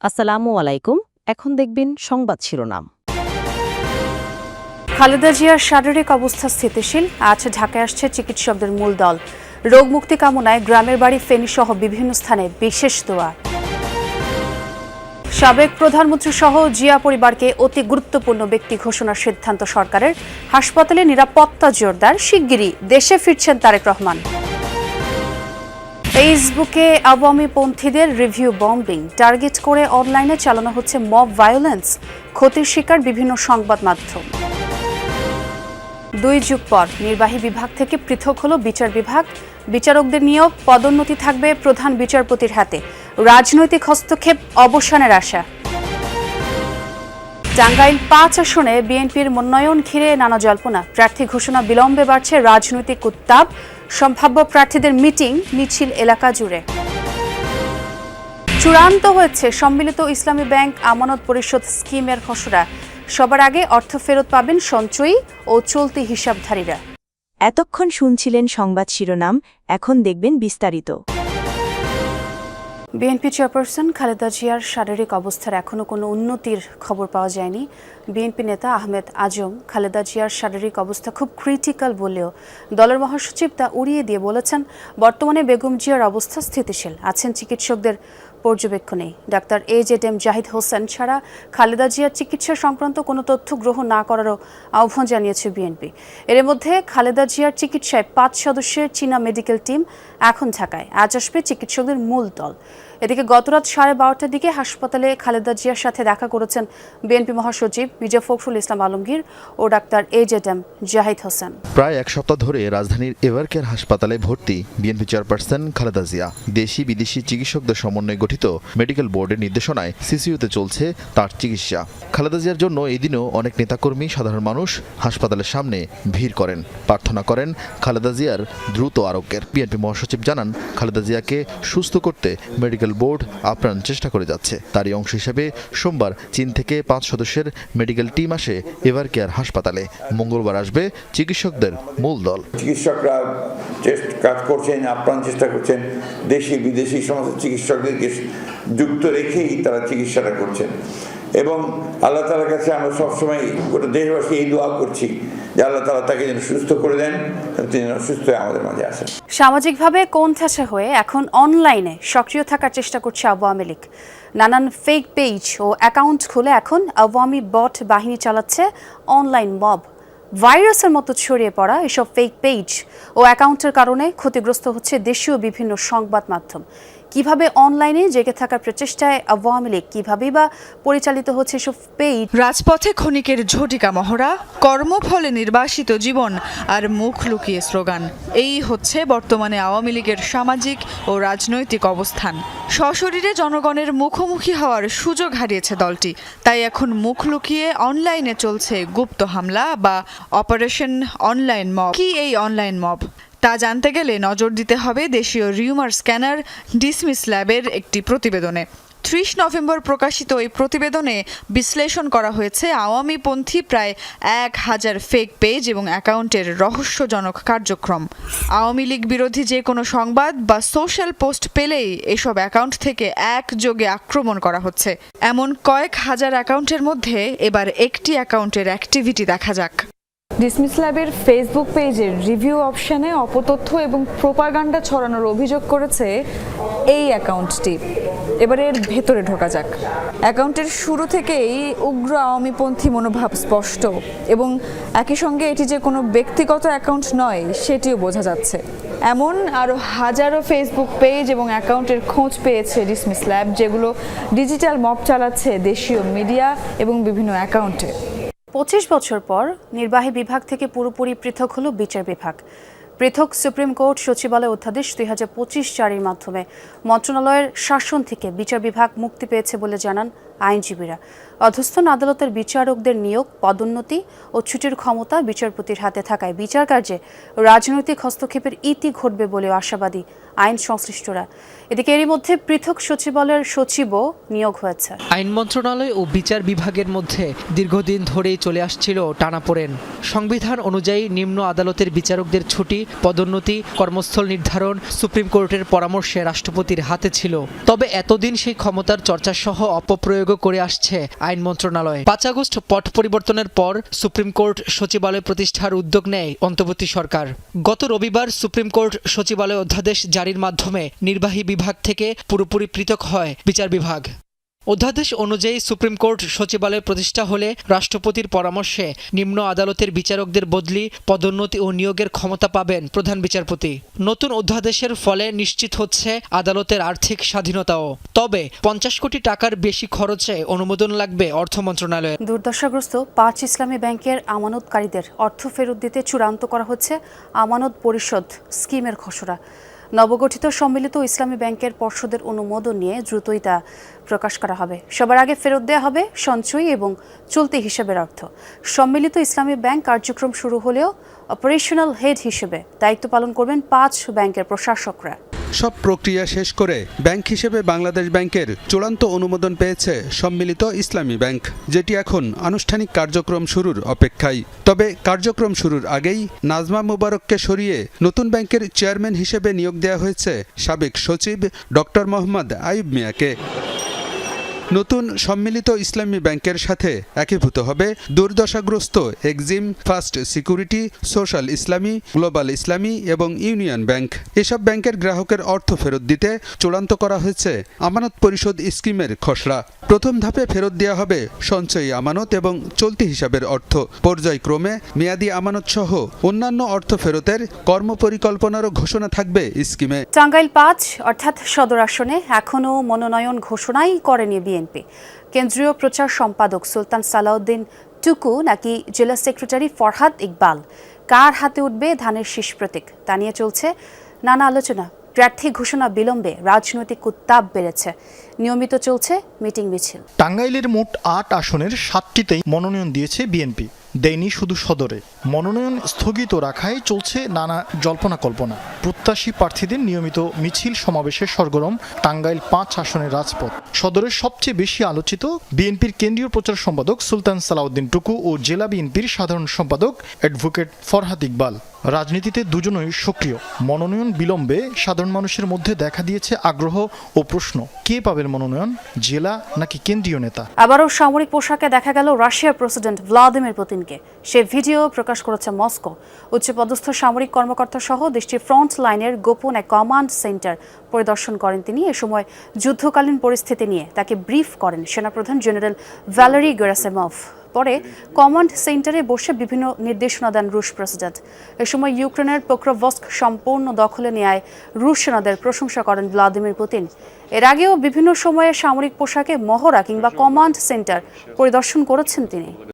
আসসালামু আলাইকুম। এখন দেখবেন সংবাদ শিরোনাম। খালেদা জিয়ার শারীরিক অবস্থা স্থিতিশীল। আজ ঢাকায় আসছে চিকিৎসকদের মূল দল। রোগ মুক্তি কামনায় গ্রামের বাড়ি ফেনী সহ বিভিন্ন স্থানে বিশেষ দোয়া। সাবেক প্রধানমন্ত্রী সহ জিয়া পরিবারকে অতি গুরুত্বপূর্ণ ব্যক্তি ঘোষণার সিদ্ধান্ত সরকারের। হাসপাতালে নিরাপত্তা জোরদার। শিগগিরই দেশে ফিরছেন তারেক রহমান। ফেসবুকে আওয়ামী পন্থীদের রিভিউ বম্বিং টার্গেট করে অনলাইনে চালানো হচ্ছে মব ভায়োলেন্স। ক্ষতির শিকার বিভিন্ন সংবাদ মাধ্যম। 2 যুগ পর নির্বাহী বিভাগ থেকে পৃথক হলো বিচার বিভাগ। বিচারকদের নিয়োগ, পদোন্নতি থাকবে প্রধান বিচারপতির হাতে। রাজনৈতিক হস্তক্ষেপ অবসানের আশা। টাঙ্গাইল 5 আসনে বিএনপির মনোনয়ন ঘিরে নানা জল্পনা। প্রার্থী ঘোষণা বিলম্বে বাড়ছে রাজনৈতিক উত্তাপ। সম্ভাব্য প্রার্থীদের মিটিং মিছিল এলাকা জুড়ে। চূড়ান্ত হয়েছে সম্মিলিত ইসলামী ব্যাংক আমানত পরিশোধ স্কিমের খসড়া। সবার আগে অর্থ ফেরত পাবেন সঞ্চয়ী ও চলতি হিসাবধারীরা। এতক্ষণ শুনছিলেন সংবাদ শিরোনাম, এখন দেখবেন বিস্তারিত। বিএনপি চেয়ারপারসন খালেদা জিয়ার শারীরিক অবস্থার এখনও কোনো উন্নতির খবর পাওয়া যায়নি। বিএনপি নেতা আহমেদ আজম খালেদা জিয়ার শারীরিক অবস্থা খুব ক্রিটিক্যাল বলেও দলের মহাসচিব তা উড়িয়ে দিয়ে বলেছেন, বর্তমানে বেগম জিয়ার অবস্থা স্থিতিশীল, আছেন চিকিৎসকদের পর্যবেক্ষণে। ডাক্তার AJM জাহিদ হোসেন ছাড়া খালেদা জিয়ার চিকিৎসা সংক্রান্ত কোনো তথ্য গ্রহণ না করারও আহ্বান জানিয়েছে বিএনপি। এর মধ্যে খালেদা জিয়ার চিকিৎসায় 5 সদস্যের চীনা মেডিকেল টিম এখন ঢাকায়। আজ আসবে চিকিৎসকদের মূল দল। এদিকে গতরাত 12:30টার দিকে হাসপাতালে খালেদা জিয়ার সাথে দেখা করেছেন বিএনপি মহাসচিব মির্জা ফখরুল ইসলাম আলমগীর ও ডাক্তার AJM জাহিদ হোসেন। প্রায় 1 সপ্তাহ ধরে রাজধানীর এভারকেয়ার হাসপাতালে ভর্তি বিএনপি চেয়ারপারসন খালেদা জিয়া। দেশি বিদেশি চিকিৎসকদের সমন্বয়ে গঠিত মেডিকেল বোর্ডের নির্দেশনায় সিসিইউতে চলছে তার চিকিৎসা। খালেদা জিয়ার জন্য এদিনও অনেক নেতাকর্মী, সাধারণ মানুষ হাসপাতালের সামনে ভিড় করেন, প্রার্থনা করেন খালেদা জিয়ার দ্রুত আরোগ্যের। বিএনপি মহাসচিব জানান, খালেদা জিয়াকে সুস্থ করতে মেডিকেল বোর্ড আপ্রাণ চেষ্টা করে যাচ্ছে। তারই অংশ হিসেবে সোমবার চীন থেকে 5 সদস্যের মেডিকেল টিম আসে এভারকেয়ার হাসপাতালে। মঙ্গলবার আসবে চিকিৎসকদের মূল দল। চিকিৎসকরা কাজ করছেন, আপ্রাণ চেষ্টা করছেন, দেশি বিদেশি সমস্ত চিকিৎসকদেরকে যুক্ত রেখেই তারা চিকিৎসাটা করছেন। এবং আল্লাহ তাআলার কাছে আমরা সবসময় গোটা দেশবাসী এই দোয়া করছি যে আল্লাহ তাআলা তাকে যেন সুস্থ করে দেন, তিনি যেন সুস্থ হয়ে আমাদের মাঝে আসেন। সামাজিকভাবে কোণঠাসা হয়ে এখন অনলাইনে সক্রিয় থাকার চেষ্টা করছে আওয়ামী লীগ। নানান ফেক পেজ ও অ্যাকাউন্ট খুলে এখন আওয়ামী বট বাহিনী চালাচ্ছে অনলাইন মব। ভাইরাসের মতো ছড়িয়ে পড়া এসব ফেক পেজ ও অ্যাকাউন্টের কারণে ক্ষতিগ্রস্ত হচ্ছে দেশীয় বিভিন্ন সংবাদ মাধ্যম। কিভাবে অনলাইনে জেগে থাকার প্রচেষ্টায় আওয়ামী লীগ, কিভাবেই বা পরিচালিত হচ্ছে এসব পেজ? রাজপথে ক্ষণিকের ঝটিকা মহড়া, কর্মফলে নির্বাসিত জীবন আর মুখ লুকিয়ে স্লোগান, এই হচ্ছে বর্তমানে আওয়ামী লীগের সামাজিক ও রাজনৈতিক অবস্থান। সশরীরে জনগণের মুখোমুখি হওয়ার সুযোগ হারিয়েছে দলটি, তাই এখন মুখ লুকিয়ে অনলাইনে চলছে গুপ্ত হামলা বা অপারেশন অনলাইন মব। কি এই অনলাইন মব? তা জানতে গেলে নজর দিতে হবে দেশীয় রিউমার স্ক্যানার ডিসমিস ল্যাবের একটি প্রতিবেদনে। 30 নভেম্বর প্রকাশিত এই প্রতিবেদনে বিশ্লেষণ করা হয়েছে আওয়ামীপন্থী প্রায় 1000 ফেক পেজ এবং অ্যাকাউন্টের রহস্যজনক কার্যক্রম। আওয়ামী লীগ বিরোধী যে কোনো সংবাদ বা সোশ্যাল পোস্ট পেলেই এসব অ্যাকাউন্ট থেকে একযোগে আক্রমণ করা হচ্ছে। এমন কয়েক হাজার অ্যাকাউন্টের মধ্যে এবার একটি অ্যাকাউন্টের অ্যাক্টিভিটি দেখা যাক। ডিসমিস ল্যাবের ফেসবুক পেজের রিভিউ অপশনে অপতথ্য এবং প্রোপাগান্ডা ছড়ানোর অভিযোগ করেছে এই অ্যাকাউন্টটি। এবারে এর ভেতরে ঢোকা যাক। অ্যাকাউন্টের শুরু থেকেই উগ্র আওয়ামীপন্থী মনোভাব স্পষ্ট এবং একই সঙ্গে এটি যে কোনো ব্যক্তিগত অ্যাকাউন্ট নয় সেটিও বোঝা যাচ্ছে। এমন আরও হাজারো ফেসবুক পেজ এবং অ্যাকাউন্টের খোঁজ পেয়েছে ডিসমিস ল্যাব, যেগুলো ডিজিটাল মব চালাচ্ছে দেশীয় মিডিয়া এবং বিভিন্ন অ্যাকাউন্টে। 25 বছর পর নির্বাহী বিভাগ থেকে পুরোপুরি পৃথক হলো বিচার বিভাগ। পৃথক সুপ্রিম কোর্ট সচিবালয় অধ্যাদেশ 2025 জারির মাধ্যমে মন্ত্রণালয়ের শাসন থেকে বিচার বিভাগ মুক্তি পেয়েছে বলে জানান আইনজীবীরা। অধস্তন আদালতের বিচারকদের নিয়োগ, পদোন্নতি ও ছুটির ক্ষমতা বিচারপতির হাতে থাকায় বিচার কার্যে রাজনৈতিক হস্তক্ষেপের ইতি ঘটবে বলেও আশাবাদী আইন সংশ্লিষ্টরা। এদিকে এরই মধ্যে পৃথক সচিবালয়ের সচিবও নিয়োগ হয়েছে। আইন মন্ত্রণালয় ও বিচার বিভাগের মধ্যে দীর্ঘদিন ধরেই চলে আসছিল টানাপোড়েন। সংবিধান অনুযায়ী নিম্ন আদালতের বিচারকদের ছুটি, পদোন্নতি, কর্মস্থল নির্ধারণ সুপ্রিম কোর্টের পরামর্শে রাষ্ট্রপতির হাতে ছিল। তবে এতদিন সেই ক্ষমতার চর্চা সহ অপপ্রয়োগও করে আসছে আইন মন্ত্রণালয়। 5 আগস্ট পট পরিবর্তনের পর সুপ্রিম কোর্ট সচিবালয় প্রতিষ্ঠার উদ্যোগ নেয় অন্তর্বর্তী সরকার। গত রবিবার সুপ্রিম কোর্ট সচিবালয় অধ্যাদেশ জারির মাধ্যমে নির্বাহী বিভাগ থেকে পুরোপুরি পৃথক হয় বিচার বিভাগ। অধ্যাদেশ অনুযায়ী সুপ্রিম কোর্ট সচিবালয় প্রতিষ্ঠা হলে রাষ্ট্রপতির পরামর্শে নিম্ন আদালতের বিচারকদের বদলি, পদোন্নতি ও নিয়োগের ক্ষমতা পাবেন প্রধান বিচারপতি। নতুন অধ্যাদেশের ফলে নিশ্চিত হচ্ছে আদালতের আর্থিক স্বাধীনতাও। তবে 50 কোটি টাকার বেশি খরচে অনুমোদন লাগবে অর্থ মন্ত্রণালয়ের। দুর্দশাগ্রস্ত 5 ইসলামী ব্যাংকের আমানতকারীদের অর্থ ফেরত দিতে চূড়ান্ত করা হচ্ছে আমানত পরিশোধ স্কিমের খসড়া। নবগঠিত সম্মিলিত ইসলামী ব্যাংকের পর্ষদের অনুমোদন নিয়ে দ্রুতই তা প্রকাশ করা হবে। সবার আগে ফেরত দেওয়া হবে সঞ্চয়ী এবং চলতি হিসাবের অর্থ। সম্মিলিত ইসলামী ব্যাংক কার্যক্রম শুরু হলেও অপারেশনাল হেড হিসেবে দায়িত্ব পালন করবেন 5 ব্যাংকের প্রশাসকরা। সব প্রক্রিয়া শেষ করে ব্যাংক হিসেবে বাংলাদেশ ব্যাংকের চূড়ান্ত অনুমোদন পেয়েছে সম্মিলিত ইসলামী ব্যাংক, যেটি এখন আনুষ্ঠানিক কার্যক্রম শুরুর অপেক্ষায়। তবে কার্যক্রম শুরুর আগেই নাজমা মুবারককে সরিয়ে নতুন ব্যাংকের চেয়ারম্যান হিসেবে নিয়োগ দেওয়া হয়েছে সাবেক সচিব ডক্টর মোহাম্মদ আইয়ুব মিয়াকে। নতুন সম্মিলিত ইসলামী ব্যাংকের সাথে একীভূত হবে দুর্দশাগ্রস্ত এক্সিম, ফার্স্ট সিকিউরিটি, সোশ্যাল ইসলামী, গ্লোবাল ইসলামী এবং ইউনিয়ন ব্যাংক। এসব ব্যাংকের গ্রাহকের অর্থ ফেরত দিতে চূড়ান্ত করা হয়েছে আমানত পরিশোধ স্কিমের খসড়া। প্রথম ধাপে ফেরত দেওয়া হবে সঞ্চয়ী আমানত এবং চলতি হিসাবের অর্থ। পর্যায়ক্রমে মেয়াদি আমানত সহ অন্যান্য অর্থ ফেরতের কর্মপরিকল্পনারও ঘোষণা থাকবে স্কিমে। টাঙ্গাইল 5 অর্থাৎ সদর আসনে এখনও মনোনয়ন ঘোষণাই করেনি বিএনপি। কেন্দ্রীয় প্রচার সম্পাদক সুলতান সালাউদ্দিন টুকু নাকি জেলা সেক্রেটারি ফরহাদ ইকবাল, কার হাতে উঠবে ধানের শীষ প্রতীক তা নিয়ে চলছে নানা আলোচনা। প্রার্থী ঘোষণা বিলম্বে রাজনৈতিক উত্তাপ বেড়েছে। নিয়মিত চলছে মিটিং মিছিল। টাঙ্গাইলের মোট 8 আসনের 7টিতেই মনোনয়ন দিয়েছে বিএনপি। দেয়নি শুধু সদরে। মনোনয়ন স্থগিত রাখায় চলছে নানা জল্পনা কল্পনা। প্রত্যাশী প্রার্থীদের নিয়মিত মিছিল সমাবেশে সরগরম টাঙ্গাইল 5 আসনের রাজপথ। সদরের সবচেয়ে বেশি আলোচিত বিএনপির কেন্দ্রীয় প্রচার সম্পাদক সুলতান সালাউদ্দিন টুকু ও জেলা বিএনপির সাধারণ সম্পাদক অ্যাডভোকেট ফরহাদ ইকবাল। রাজনীতিতে দুজনই সক্রিয়। মনোনয়ন বিলম্বে সাধারণ মানুষের মধ্যে দেখা দিয়েছে আগ্রহ ও প্রশ্ন, কে পাবেন মনোনয়ন, জেলা নাকি কেন্দ্রীয় নেতা? আবারও সামরিক পোশাকে দেখা গেল রাশিয়ার প্রেসিডেন্ট ভ্লাদিমির পুতিনকে। সে ভিডিও প্রকাশ করেছে মস্কো। উচ্চপদস্থ সামরিক কর্মকর্তা সহ দেশটির ফ্রন্ট লাইনের গোপন এক কমান্ড সেন্টার পরিদর্শন করেন তিনি। এ সময় যুদ্ধকালীন পরিস্থিতি নিয়ে তাকে ব্রিফ করেন সেনাপ্রধান জেনারেল ভ্যালেরি গেরাসিমভ। পরে কমান্ড সেন্টারে বসে বিভিন্ন নির্দেশনা দেন রুশ প্রেসিডেন্ট। এ সময় ইউক্রেনের পোক্রোভস্ক সম্পূর্ণ দখলে নেয় রুশ সেনাদের প্রশংসা করেন ভ্লাদিমির পুতিন। এর আগেও বিভিন্ন সময়ে সামরিক পোশাকে মহড়া কিংবা কমান্ড সেন্টার পরিদর্শন করেছেন তিনি।